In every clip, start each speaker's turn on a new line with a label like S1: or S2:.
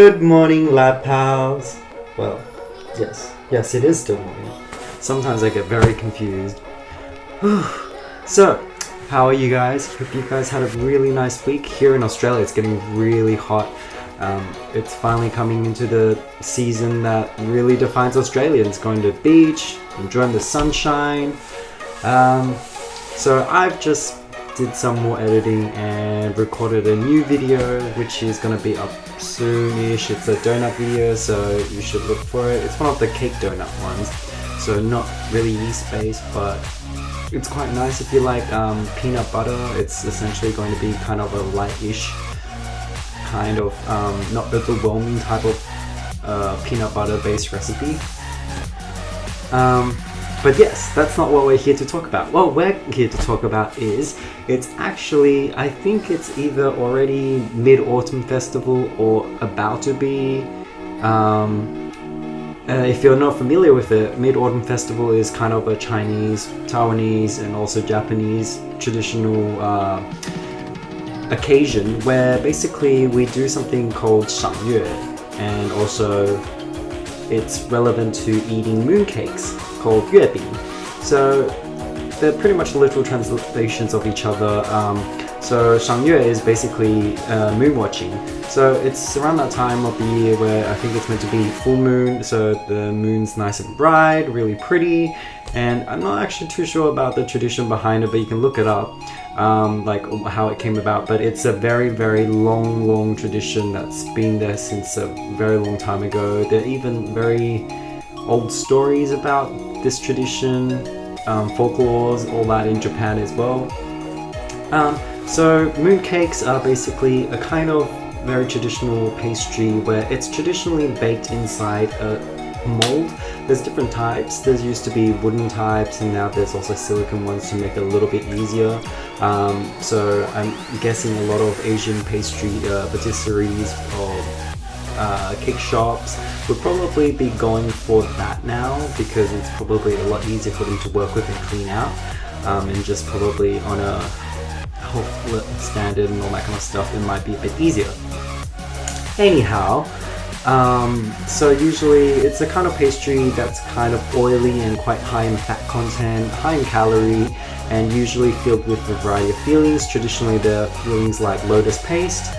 S1: Good morning, lab pals. Well, yes, it is still morning. Sometimes I get very confused. So, how are you guys? Hope you guys had a really nice week. Here in Australia, it's getting really hot. It's finally coming into the season that really defines Australians, going to the beach, enjoying the sunshine. So I've just did some more editing and recorded a new video which is going to be up soonish. It's a donut video, so you should look for it. It's one of the cake donut ones, so not really yeast based, but it's quite nice if you like peanut butter. It's essentially going to be kind of a light-ish kind of not overwhelming type of peanut butter based recipe. But yes, that's not what we're here to talk about. What we're here to talk about is, it's actually, I think it's either already Mid-Autumn Festival or about to be. If you're not familiar with it, Mid-Autumn Festival is kind of a Chinese, Taiwanese, and also Japanese traditional occasion where basically we do something called 赏月, and also it's relevant to eating mooncakes called 月饼. So they're pretty much literal translations of each other. So 赏月 is basically moon watching. So it's around that time of the year where I think it's meant to be full moon, so the moon's nice and bright, really pretty. And I'm not actually too sure about the tradition behind it, but you can look it up, like how it came about. But it's a very, very long tradition that's been there since a very long time ago. There are even very old stories about this tradition, folklores, all that in Japan as well. So mooncakes are basically a kind of very traditional pastry where it's traditionally baked inside a mold. There's different types. There used to be wooden types, and now there's also silicone ones to make it a little bit easier. So I'm guessing a lot of Asian pastry patisseries or cake shops would probably be going for that now, because it's probably a lot easier for them to work with and clean out, and just probably on a health standard and all that kind of stuff, it might be a bit easier. Anyhow, so usually it's a kind of pastry that's kind of oily and quite high in fat content, high in calorie, and usually filled with a variety of fillings. Traditionally there are fillings like lotus paste,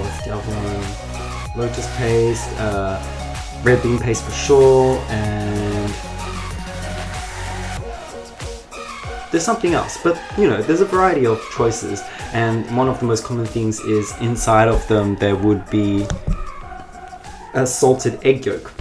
S1: what's the other one? Lotus paste, red bean paste for sure, and there's something else, but you know, there's a variety of choices, and one of the most common things is inside of them there would be a salted egg yolk.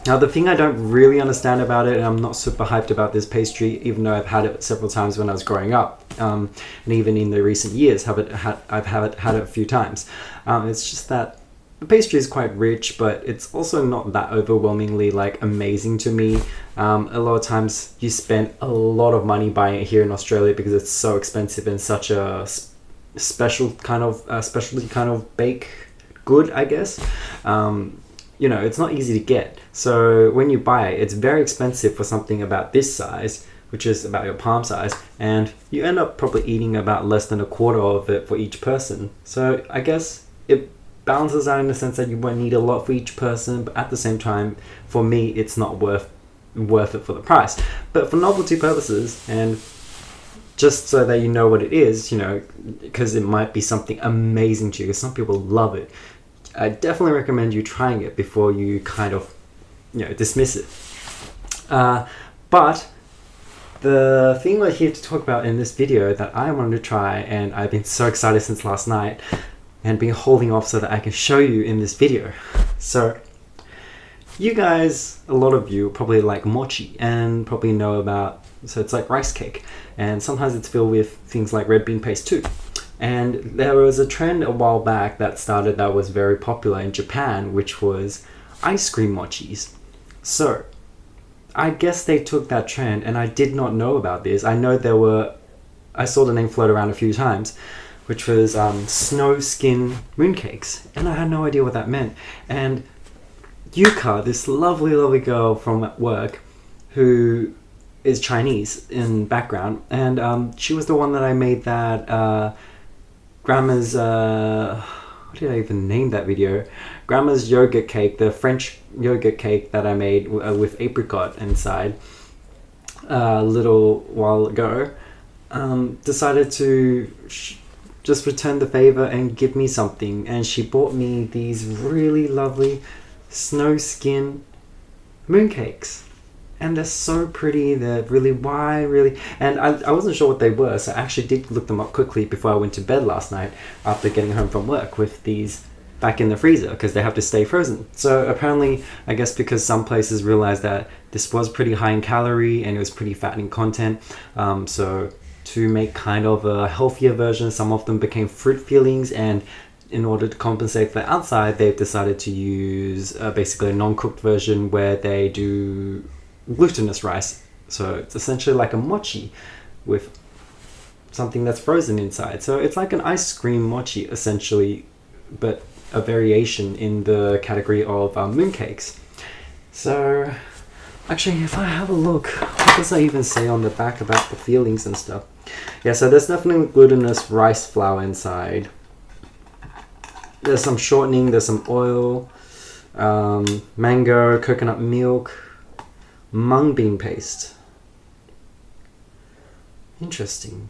S1: Now the thing I don't really understand about it, and I'm not super hyped about this pastry, even though I've had it several times when I was growing up, and even in the recent years I've had it a few times. It's just that the pastry is quite rich, but it's also not that overwhelmingly like amazing to me. A lot of times you spend a lot of money buying it here in Australia because it's so expensive and such a specialty kind of baked good, I guess. You know, it's not easy to get. So when you buy it, it's very expensive for something about this size, which is about your palm size, and you end up probably eating about less than a quarter of it for each person. So I guess it balances out in the sense that you won't need a lot for each person, but at the same time, for me, it's not worth it for the price. But for novelty purposes, and just so that you know what it is, you know, because it might be something amazing to you, because some people love it, I definitely recommend you trying it before you kind of, you know, dismiss it. But the thing we're here to talk about in this video that I wanted to try, and I've been so excited since last night, and been holding off so that I can show you in this video. So you guys, a lot of you probably like mochi and probably know about, so it's like rice cake, and sometimes it's filled with things like red bean paste too. And there was a trend a while back that started that was very popular in Japan, which was ice cream mochis. So I guess they took that trend, and I did not know about this. I know I saw the name float around a few times, which was snow skin mooncakes, and I had no idea what that meant. And Yuka, this lovely girl from work, who is Chinese in background, and she was the one that I made that grandma's what did I even name that video? Grandma's yogurt cake, the French yogurt cake that I made with apricot inside a little while ago. Decided to just return the favor and give me something, and she bought me these really lovely snow skin mooncakes. And they're so pretty, they're really wide, and I wasn't sure what they were, so I actually did look them up quickly before I went to bed last night after getting home from work with these back in the freezer because they have to stay frozen. So apparently, I guess because some places realized that this was pretty high in calorie and it was pretty fattening content, so to make kind of a healthier version, some of them became fruit fillings, and in order to compensate for the outside, they've decided to use basically a non-cooked version where they do glutinous rice. So it's essentially like a mochi with something that's frozen inside. So it's like an ice cream mochi essentially, but a variation in the category of mooncakes. So actually, if I have a look, what does I even say on the back about the fillings and stuff? Yeah, so there's definitely glutinous rice flour inside. There's some shortening, there's some oil, mango, coconut milk, mung bean paste. Interesting.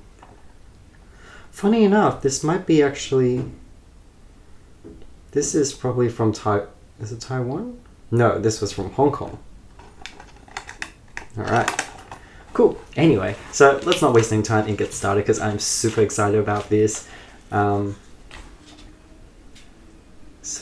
S1: Funny enough, this might be actually... This is probably from Is it Taiwan? No, this was from Hong Kong. Alright. Cool. Anyway, so let's not waste any time and get started because I'm super excited about this. So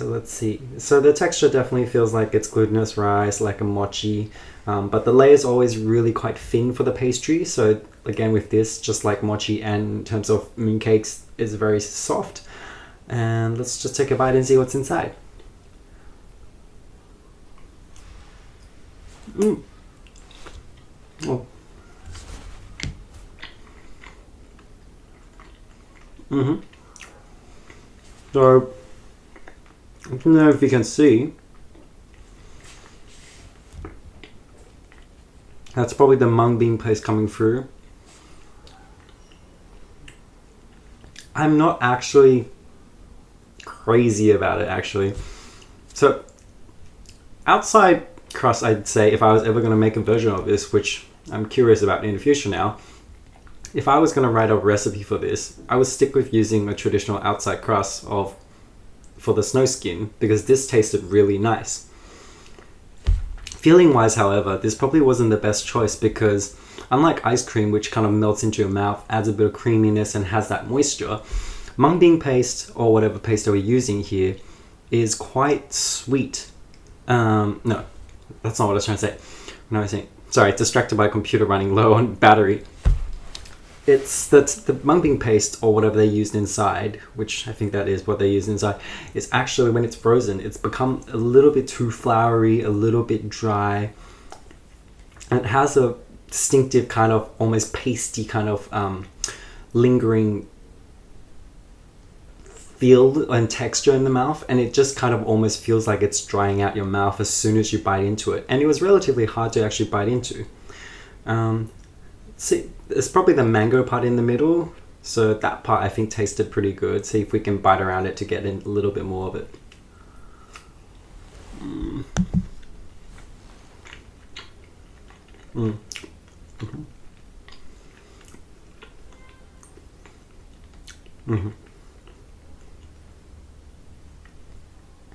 S1: let's see. So the texture definitely feels like it's glutinous rice, like a mochi. But the layer is always really quite thin for the pastry. So again, with this, just like mochi and in terms of mooncakes, is very soft. And let's just take a bite and see what's inside. Oh. So, I don't know if you can see. That's probably the mung bean paste coming through. I'm not actually crazy about it, actually. So, outside crust, I'd say if I was ever going to make a version of this, which I'm curious about in the future now, if I was going to write a recipe for this, I would stick with using a traditional outside crust for the snow skin, because this tasted really nice. Feeling wise, however, this probably wasn't the best choice because unlike ice cream, which kind of melts into your mouth, adds a bit of creaminess and has that moisture, mung bean paste, or whatever paste we're using here, is quite sweet. No, that's not what I was trying to say. What was I saying? Sorry, distracted by a computer running low on battery. It's the mung bean paste, or whatever they used inside, which I think that is what they used inside, is actually, when it's frozen, it's become a little bit too floury, a little bit dry, and it has a distinctive kind of almost pasty kind of lingering feel and texture in the mouth, and it just kind of almost feels like it's drying out your mouth as soon as you bite into it, and it was relatively hard to actually bite into. See, it's probably the mango part in the middle, so that part I think tasted pretty good. See if we can bite around it to get in a little bit more of it.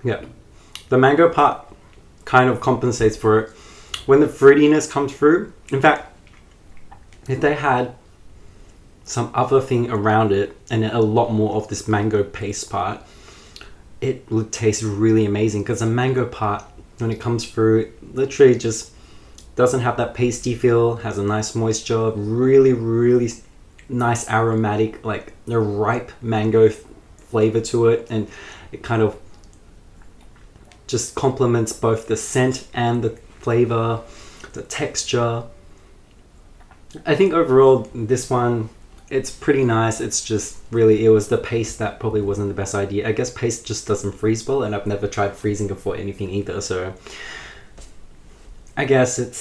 S1: Yeah, the mango part kind of compensates for it. When the fruitiness comes through, in fact, if they had some other thing around it and a lot more of this mango paste part, it would taste really amazing, because the mango part, when it comes through, it literally just doesn't have that pasty feel, has a nice moisture, really, really nice aromatic, like a ripe mango flavor to it, and it kind of just complements both the scent and the flavor, the texture. I think overall this one, it's pretty nice. It's just really, it was the paste that probably wasn't the best idea. I guess paste just doesn't freeze well, and I've never tried freezing it for anything either, so I guess it's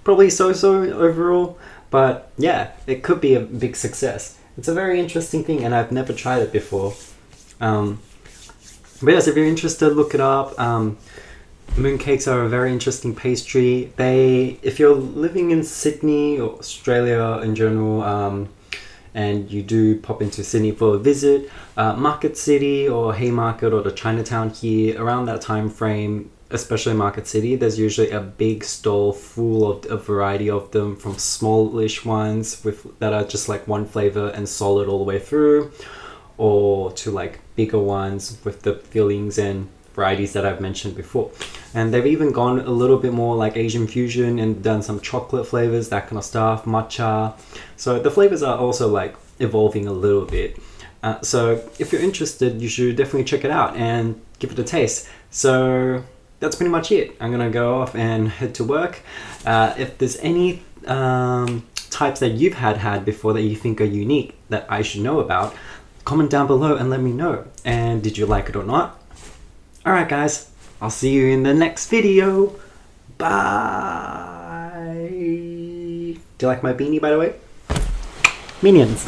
S1: probably so-so overall, but yeah, it could be a big success. It's a very interesting thing, and I've never tried it before. But yes, if you're interested, look it up. Mooncakes are a very interesting pastry. If you're living in Sydney or Australia in general, and you do pop into Sydney for a visit, Market City or Haymarket or the Chinatown here, around that time frame, especially Market City, there's usually a big stall full of a variety of them, from smallish ones that are just like one flavor and solid all the way through, or to like bigger ones with the fillings and varieties that I've mentioned before. And they've even gone a little bit more like Asian fusion and done some chocolate flavors, that kind of stuff, matcha. So the flavors are also like evolving a little bit. So if you're interested, you should definitely check it out and give it a taste. So that's pretty much it. I'm gonna go off and head to work. If there's any types that you've had before that you think are unique that I should know about, comment down below and let me know. And did you like it or not? Alright guys, I'll see you in the next video. Bye. Do you like my beanie, by the way? Minions.